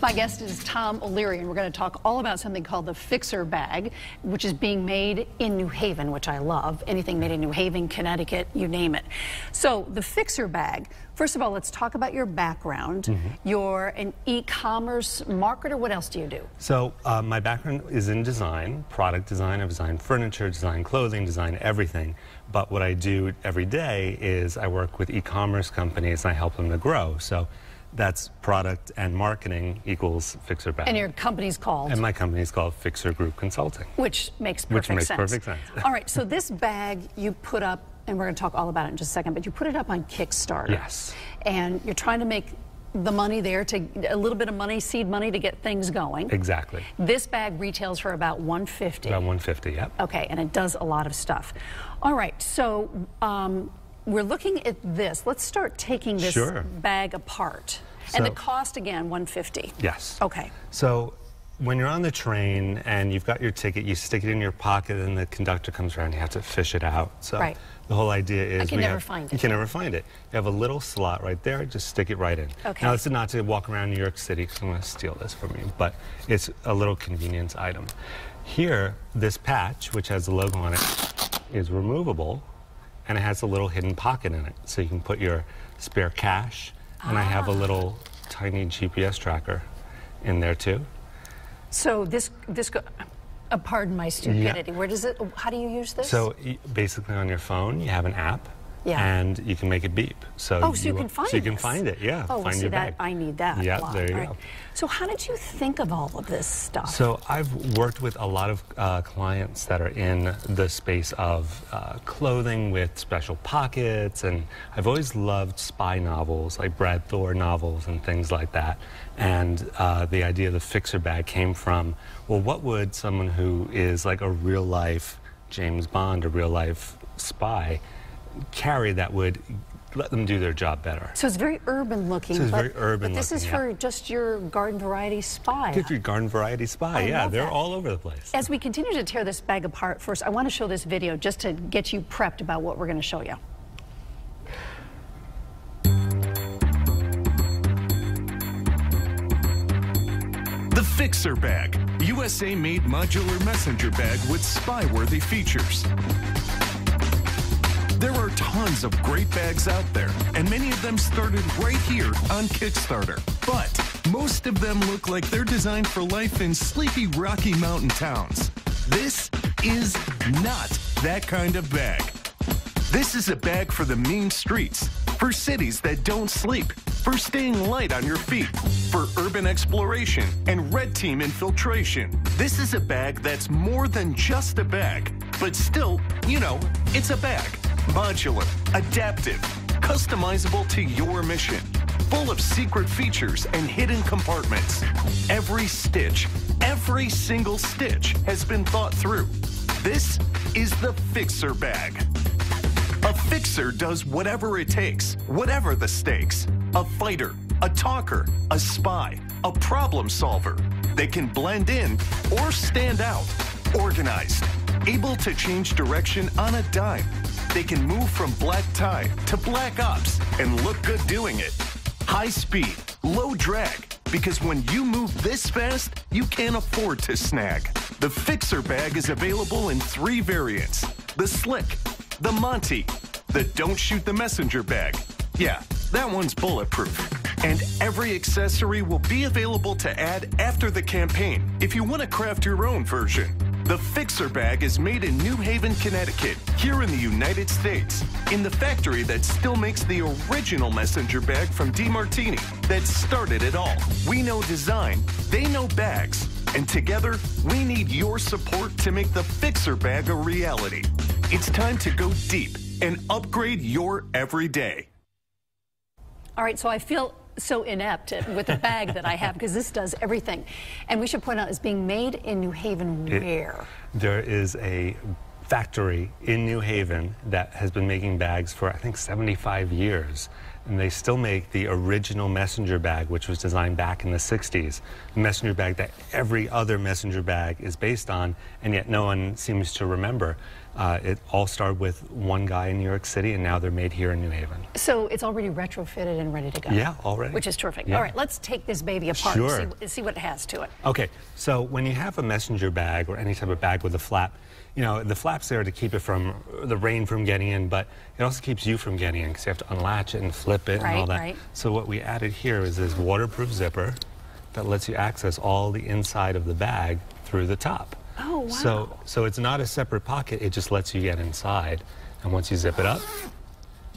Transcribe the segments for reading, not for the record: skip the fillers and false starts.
My guest is Tom O'Leary, and we're going to talk all about something called the FIXER bag, which is being made in New Haven, which I love. Anything made in New Haven, Connecticut, you name it. So the FIXER bag, first of all, let's talk about your background. You're an e-commerce marketer. What else do you do? So my background is in design, product design. I've designed furniture, designed clothing, designed everything. But what I do every day is I work with e-commerce companies and I help them to grow. So that's product and marketing equals FIXER bag. And your company's called? And my company's called FIXER Group Consulting. Which makes perfect sense. Perfect sense. All right, so this bag you put up, and we're going to talk all about it in just a second, but you put it up on Kickstarter. Yes. And you're trying to make the money there, to a little bit of money, seed money, to get things going. Exactly. This bag retails for about $150. About $150, yep. Okay, and it does a lot of stuff. All right, so we're looking at this. Let's start taking this bag apart. And the cost, again, $150. Yes. Okay. So when you're on the train and you've got your ticket, you stick it in your pocket and the conductor comes around, you have to fish it out. So the whole idea is I can never find it. You can never find it. You have a little slot right there, just stick it right in. Okay. Now, this is not to walk around New York City, because I'm going to steal this from you, but it's a little convenience item. Here, this patch, which has the logo on it, is removable, and it has a little hidden pocket in it. So you can put your spare cash, and I have a little tiny GPS tracker in there too. So pardon my stupidity. Where does it? How do you use this? So basically, on your phone, you have an app, and you can make it beep. So you can find it. So you can find it. Yeah. Oh, find your bag. I need that. Yeah. There you go. So how did you think of all of this stuff? So I've worked with a lot of clients that are in the space of clothing with special pockets, and I've always loved spy novels, like Brad Thor novels and things like that. And the idea of the FIXER bag came from, well, what would someone who is like a real-life James Bond, a real-life spy, carry that would let them do their job better? So it's very urban looking. So it's very urban looking. But this is for just your garden variety spy. Good for your garden variety spy. Yeah, they're all over the place. As we continue to tear this bag apart, first I want to show this video just to get you prepped about what we're going to show you. The FIXER bag, USA-made modular messenger bag with spy-worthy features. There are tons of great bags out there, and many of them started right here on Kickstarter. But most of them look like they're designed for life in sleepy Rocky Mountain towns. This is not that kind of bag. This is a bag for the mean streets, for cities that don't sleep, for staying light on your feet, for urban exploration and red team infiltration. This is a bag that's more than just a bag, but still, you know, it's a bag. Modular, adaptive, customizable to your mission, full of secret features and hidden compartments. Every stitch, every single stitch has been thought through. This is the FIXER bag. A fixer does whatever it takes, whatever the stakes. A fighter, a talker, a spy, a problem solver. They can blend in or stand out. Organized, able to change direction on a dime. They can move from black tie to black ops and look good doing it. High speed, low drag, because when you move this fast, you can't afford to snag. The FIXER bag is available in 3 variants. The Slick, the Monty, the Don't Shoot the Messenger bag. Yeah, that one's bulletproof. And every accessory will be available to add after the campaign if you want to craft your own version. The FIXER bag is made in New Haven, Connecticut, here in the United States, in the factory that still makes the original messenger bag from DeMartini that started it all. We know design, they know bags, and together we need your support to make the FIXER bag a reality. It's time to go deep and upgrade your everyday. All right, so I feel so inept with the bag that I have, because this does everything. And we should point out, it's being made in New Haven. Where? There is a factory in New Haven that has been making bags for, I think, 75 years. And they still make the original messenger bag, which was designed back in the 60s. The messenger bag that every other messenger bag is based on, and yet no one seems to remember. It all started with one guy in New York City, and now they're made here in New Haven. So it's already retrofitted and ready to go. Yeah, already. Which is terrific. Yeah. All right, let's take this baby apart Sure. and see what it has to it. Okay, so when you have a messenger bag or any type of bag with a flap, you know, the flap's there to keep it from the rain from getting in, but it also keeps you from getting in because you have to unlatch it and flip it and all that. Right. So what we added here is this waterproof zipper that lets you access all the inside of the bag through the top. Oh, wow. So it's not a separate pocket, it just lets you get inside. And once you zip it up,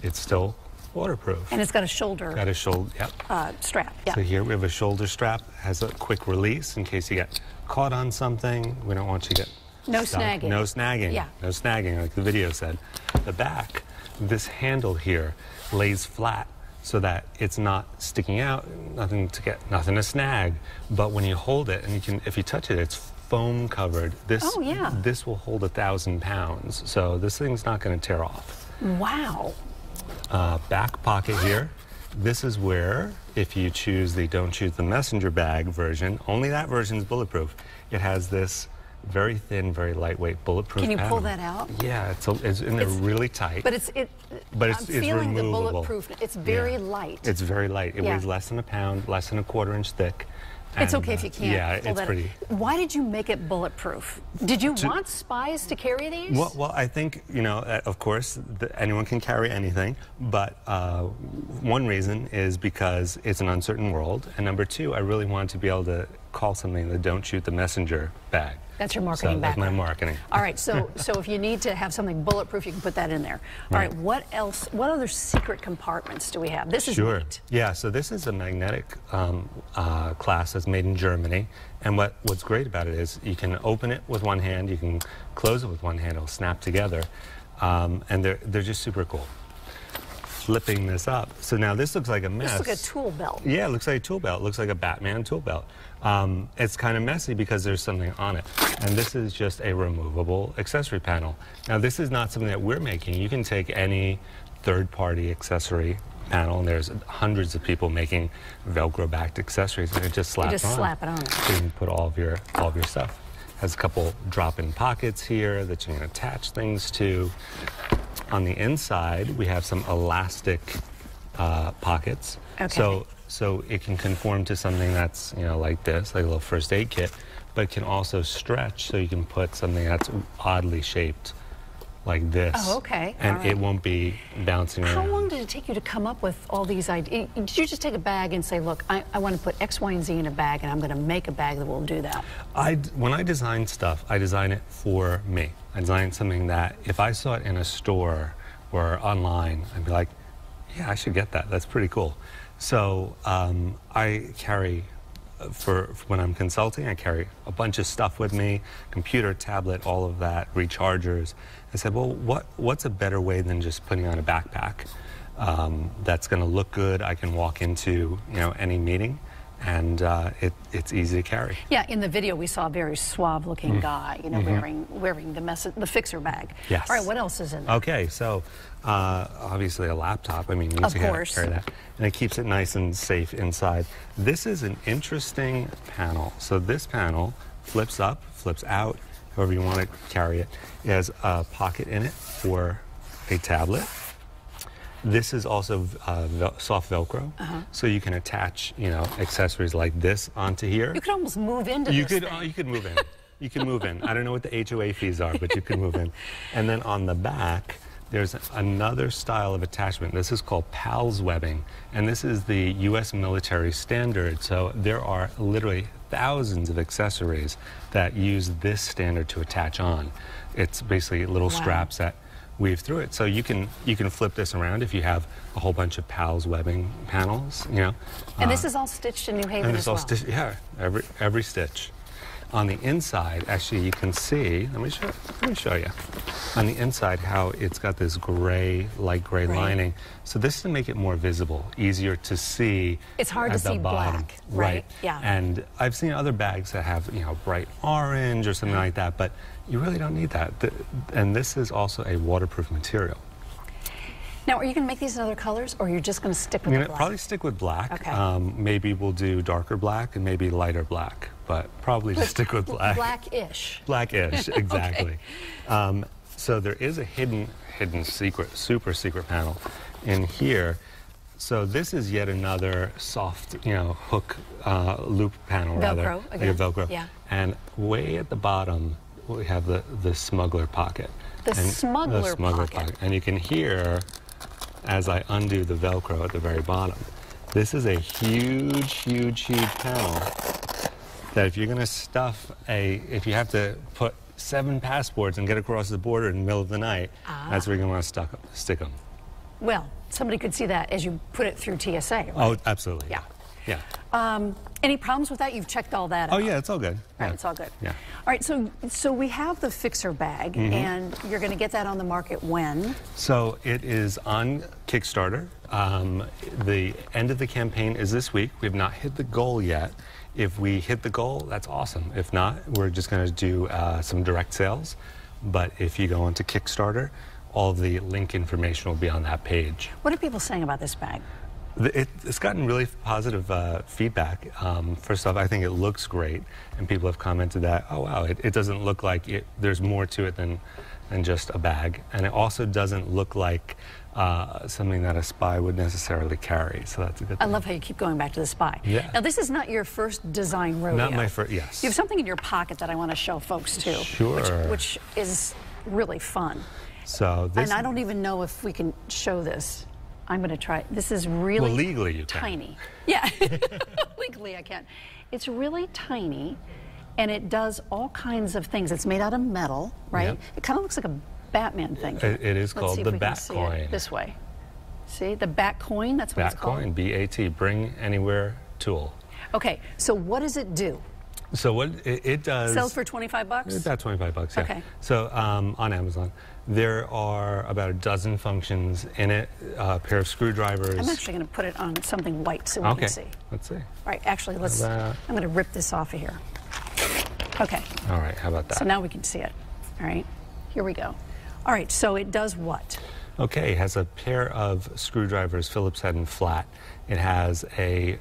it's still waterproof. And it's got a shoulder Got a shoulder, yep. strap. Yeah. So here we have a shoulder strap, has a quick release in case you get caught on something. We don't want you to get No stuck. snagging. No snagging. Yeah. No snagging, like the video said. The back, this handle here lays flat so that it's not sticking out, nothing to snag. But when you hold it, and if you touch it, it's foam covered. This will hold 1,000 pounds. So this thing's not going to tear off. Wow. Back pocket here. This is where, if you choose the don't choose the messenger bag version, only that version is bulletproof. It has this very thin, very lightweight bulletproof. Can you pull panel. that out? Yeah, it's in there really tight. But I'm feeling the removable. bulletproof. It's very light. It's very light. It weighs less than a pound, less than a quarter-inch thick. It's And, okay if you can't. Yeah, pull it's that pretty. Why did you make it bulletproof? Did you want spies to carry these? Well, I think, you know, of course, anyone can carry anything, but one reason is because it's an uncertain world, and number two, I really wanted to be able to call something the don't shoot the messenger bag. That's your marketing background. That's my marketing. All right, so if you need to have something bulletproof, you can put that in there. All right, what else? What other secret compartments do we have? This is neat. Yeah, so this is a magnetic class that's made in Germany, and what's great about it is you can open it with one hand, you can close it with one hand, it'll snap together, and they're just super cool. Flipping this up. So now this looks like a mess. This looks like a tool belt. Yeah, it looks like a tool belt. It looks like a Batman tool belt. It's kind of messy because there's something on it. And this is just a removable accessory panel. Now this is not something that we're making. You can take any third-party accessory panel, and there's hundreds of people making Velcro-backed accessories, and it just slaps on. You just slap it on. So you can put all of your stuff. Has a couple drop-in pockets here that you can attach things to. On the inside, we have some elastic pockets. Okay. So it can conform to something that's, you know, like this, like a little first aid kit, but it can also stretch, so you can put something that's oddly shaped, like this. Oh, okay. And it won't be bouncing around. How long did it take you to come up with all these ideas? Did you just take a bag and say, look, I want to put X, Y, and Z in a bag, and I'm going to make a bag that will do that? When I design stuff, I design it for me. I design something that if I saw it in a store or online, I'd be like, yeah, I should get that. That's pretty cool. So I carry, for when I'm consulting, I carry a bunch of stuff with me, computer, tablet, all of that, rechargers. I said, well, what's a better way than just putting on a backpack that's going to look good? I can walk into, you know, any meeting, and it's easy to carry. Yeah, in the video we saw a very suave-looking guy, you know, wearing the FIXER bag. Yes. All right, what else is in there? Okay, so obviously a laptop. I mean, you need to carry that, and it keeps it nice and safe inside. This is an interesting panel. So this panel flips up, flips out, however you want to carry it. It has a pocket in it for a tablet. This is also soft Velcro, so you can attach, you know, accessories like this onto here. You could almost move into this thing. You could move in. You can move in. I don't know what the HOA fees are, but you can move in. And then on the back, there's another style of attachment. This is called PALS webbing, and this is the U.S. military standard. So there are literally thousands of accessories that use this standard to attach on. It's basically little straps that weave through it. So you can flip this around if you have a whole bunch of PALS webbing panels, you know. And this is all stitched in New Haven as well. Stitched, yeah, every stitch. On the inside, actually, you can see, let me show you. On the inside, how it's got this gray, light gray lining. So this is to make it more visible, easier to see. It's hard to see black, right? Yeah. And I've seen other bags that have, you know, bright orange or something like that, but you really don't need that. And this is also a waterproof material. Now, are you going to make these in other colors, or you're just going to stick with the black? Probably stick with black. Okay. Maybe we'll do darker black and maybe lighter black, but probably just stick with black. Black-ish. Black-ish, exactly. Okay. So there is a hidden secret, super secret panel in here. So this is yet another soft, hook loop panel, Velcro, rather. Like a Velcro. Yeah. And way at the bottom, we have the smuggler pocket. The smuggler pocket. And you can hear, as I undo the Velcro at the very bottom, this is a huge, huge, huge panel that if you're going to stuff if you have to put 7 passports and get across the border in the middle of the night, that's where you're going to want to stick them. Well, somebody could see that as you put it through TSA, right? Oh, absolutely. Yeah. Yeah. Any problems with that? You've checked all that out. Oh, yeah, it's all good. Right, Yeah. it's all good. Yeah. All right, so we have the FIXER bag, and you're going to get that on the market when? So it is on Kickstarter. The end of the campaign is this week. We have not hit the goal yet. If we hit the goal, that's awesome. If not, we're just going to do some direct sales. But if you go onto Kickstarter, all the link information will be on that page. What are people saying about this bag? It's gotten really positive feedback. First off, I think it looks great, and people have commented that, oh wow, it doesn't look like there's more to it than just a bag, and it also doesn't look like something that a spy would necessarily carry, so that's a good thing. I love how you keep going back to the spy. Yeah. Now, this is not your first design rodeo. Not my first, yes. You have something in your pocket that I want to show folks too. Sure. Which is really fun. So this, and I don't even know if we can show this. I'm going to try. This is really well, legally you tiny. Can. Yeah, legally I can. It's really tiny, and it does all kinds of things. It's made out of metal, right? Yep. It kind of looks like a Batman thing. It is called the Bat Coin. This way. See, the Bat Coin, that's what it's called? Bat Coin, B-A-T, Bring Anywhere Tool. Okay, so what does it do? So what it does... Sells for $25? About $25, yeah. Okay. So on Amazon, there are about a dozen functions in it, a pair of screwdrivers. I'm actually going to put it on something white so we can see. Let's see. All right, actually, I'm going to rip this off of here. Okay. All right, how about that? So now we can see it. All right, here we go. All right, so it does what? Okay, it has a pair of screwdrivers, Phillips head and flat. It has a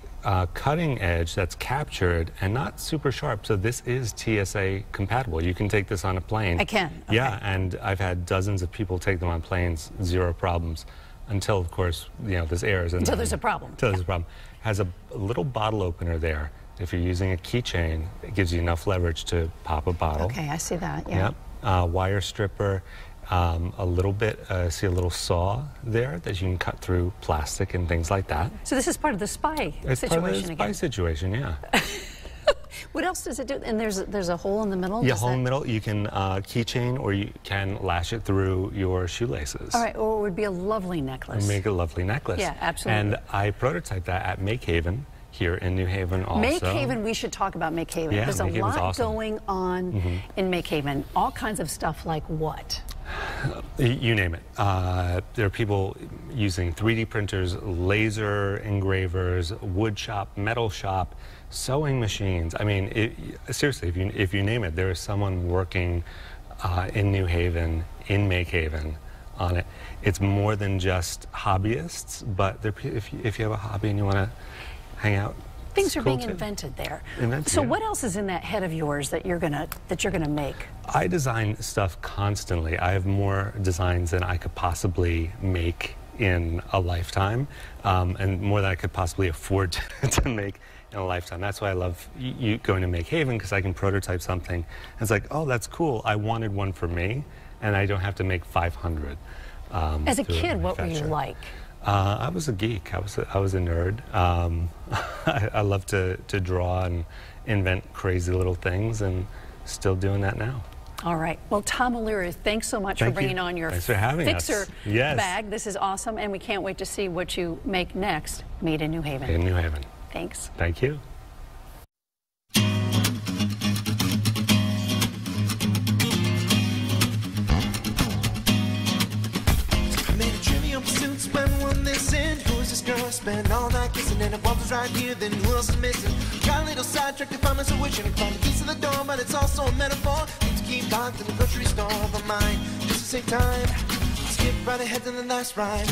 cutting edge that's captured and not super sharp, so this is TSA compatible. You can take this on a plane. I can? Okay. Yeah, and I've had dozens of people take them on planes, 0 problems, until, of course, this airs. Until there's a problem. Until there's a problem. Has a little bottle opener there. If you're using a keychain, it gives you enough leverage to pop a bottle. Okay, I see that, yeah. Yep. Wire stripper. A little bit, see a little saw there that you can cut through plastic and things like that. So this is part of the spy it's situation part of the spy situation, yeah. What else does it do? And there's a hole in the middle? Yeah, hole in the middle. You can keychain or you can lash it through your shoelaces. All right, or it would be a lovely necklace. Make a lovely necklace. Yeah, absolutely. And I prototyped that at Make Haven here in New Haven also. Make Haven, we should talk about Make Haven. Yeah, there's Make a lot awesome. going on in Make Haven. All kinds of stuff like what? You name it. There are people using 3D printers, laser engravers, wood shop, metal shop, sewing machines. I mean, seriously, if you name it, there is someone working in New Haven, in Make Haven, on it. It's more than just hobbyists, but if you have a hobby and you want to hang out, things are cool being too. invented there. So what else is in that head of yours that you're gonna make? I design stuff constantly. I have more designs than I could possibly make in a lifetime, and more than I could possibly afford to make in a lifetime. That's why I love going to Make Haven, because I can prototype something. And it's like, oh, that's cool. I wanted one for me, and I don't have to make 500. As a kid, what were you like? I was a geek. I was a nerd. I love to draw and invent crazy little things, and still doing that now. All right. Well, Tom O'Leary, thanks so much for bringing on your FIXER bag. This is awesome, and we can't wait to see what you make next. Made in New Haven. In New Haven. Thanks. Thank you. Spend all night kissing, and if Walter's right here, then who else is missing? Got a little sidetracked, if I'm a wishing to find the keys to the door, but it's also a metaphor. Need to keep locked in the grocery store, but mine just to save time. Skip right ahead to the nice ride.